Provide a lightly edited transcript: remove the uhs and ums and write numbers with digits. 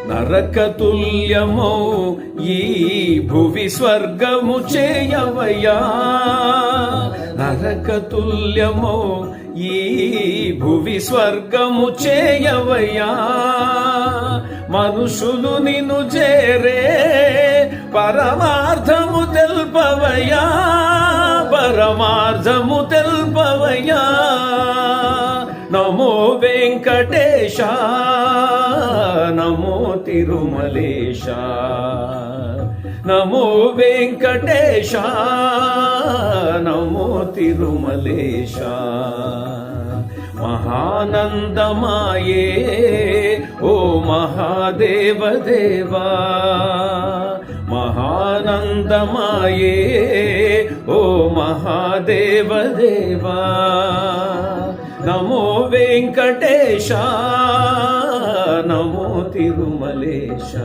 నరకతుల్యమౌ ఈ భువి స్వర్గము చేయవయ్యా. నరకతుల్యమౌ ఈ భువి స్వర్గము చేయవయ్యా. మనుషులు నిన్ను చేరే పరమార్థము తెల్పవయ్యా. పరమార్థము తెల్పవయ్యా. నమో వెంకటేశ, నమో తిరుమలేశ. నమో వెంకటేశ, నమో తిరుమలేశ. మహానందమాయే ఓ మహాదేవ దేవా. మహానందమాయే ఓ మహాదేవ దేవా. నమో వెంకటేశ, నమో తిరుమలేశ.